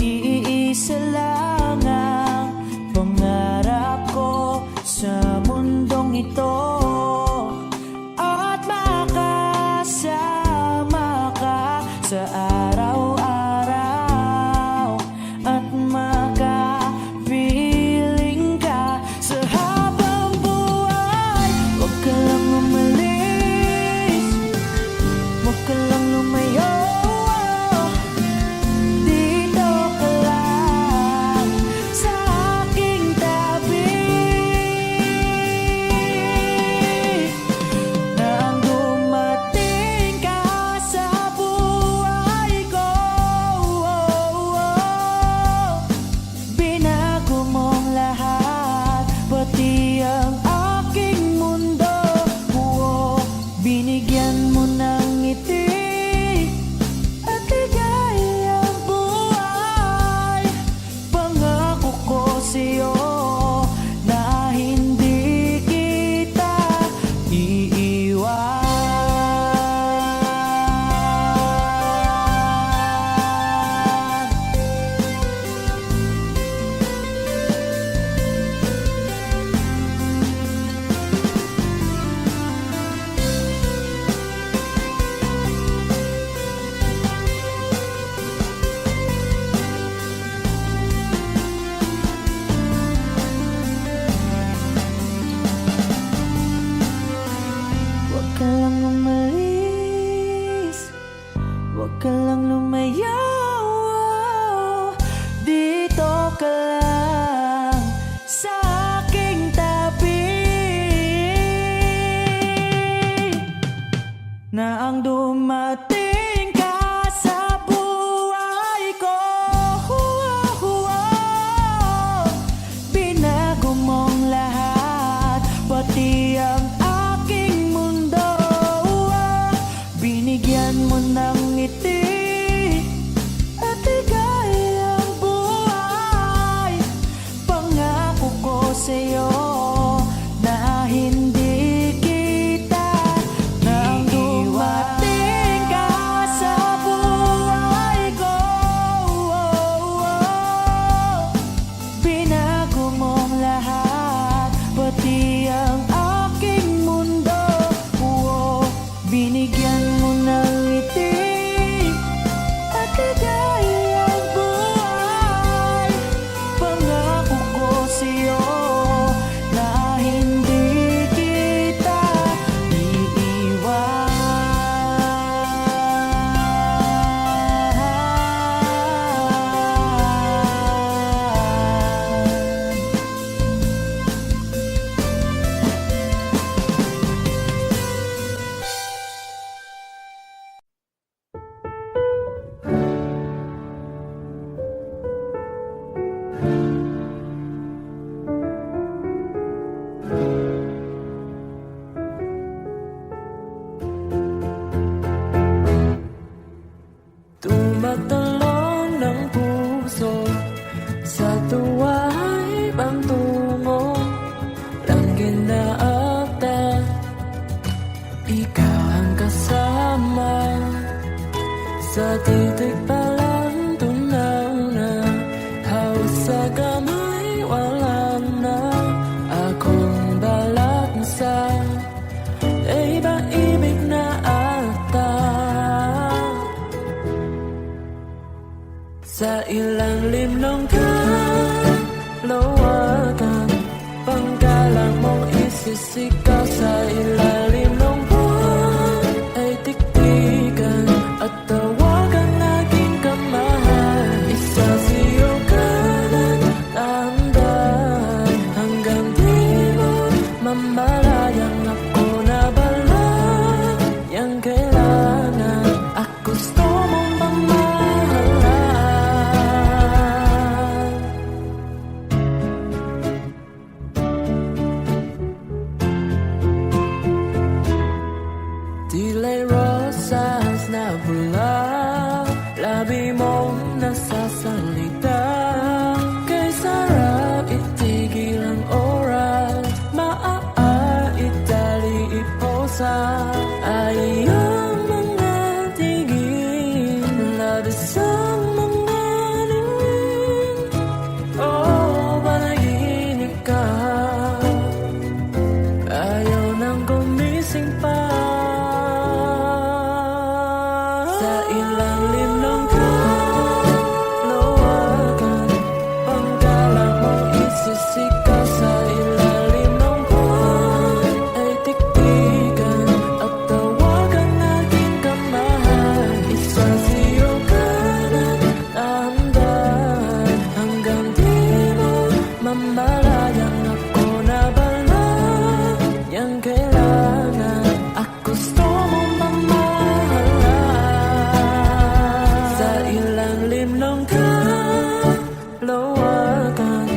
Iisa lang ang pangarap ko sa mundong ito, sa araw-araw at makapiling ka sa habang buhay. Huwag ka lang umalis, huwag ka lang lumayo, dito ka lang sa aking tabi. Nang dumating ka sa binago mong lahat, pati ang aking mundo. Binigyan mo ng ngiti at ligayang buhay. Pangako ko sa'yo na hindi kita iiwan. Huwag ka lang umalis, huwag ka lang lumayo, dito ka lang sa aking tabi. Na ang dumating ka sa buhay ko, binago mong lahat, pati ang aking mundo. Binigyan mo ng ngiti at ligayang buhay. Pangako ko sa'yo na hindi kita nang dumating ka sa buhay ko. Binago mong lahat, pati ang aking mundo. Binigyan mo ng ngiti at ligayang buhay. Pangako ko sa'yo na hindi kita iiwan. Tumatalon ng puso sa tuwa'y pangtungo, langgin na ata, ikaw ang kasama. Sa titik pa lang tunaw na, hawas sa kamay wala na. Akong balat sa iba-ibig na ata. Sa ilalim ng kalawakan, panggalang mong isisikaw. Sa ilalim ng buwan ay tiktikan at tawagan aking kamahal. Isa sa'yo kanan, tanda mamalayang ako na bala. Yang kailangan at gusto mong pamahalaan. Tila'y rosas na bula, labi mong nasasalita. Kay sarap itigil ang oras, itali iposa. Ay iyong mga tingin, labis ang mga dilim. Oh, panaginip ka, ayaw nang gumising pa. Sa ilalim ng kalawakan, pangkalan mo isisikaw. Sa ilalim ng buwan ay tiktikan at tawagan aking kamahal. Isasiyo ka ng dahan-dahan hanggang di mo mamalayang ako na bala. Yang kailangan at gusto mong mamahalaan. Sa ilalim ng kalawakan,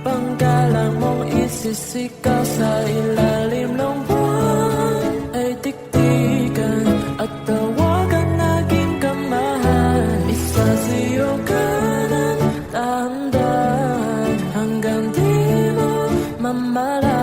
pangkalan mong isisikaw. Sa ilalim ng buwan ay tiktikan at tawagan aking kamahal. Isasiyo ka ng dahan-dahan hanggang di mo mamala.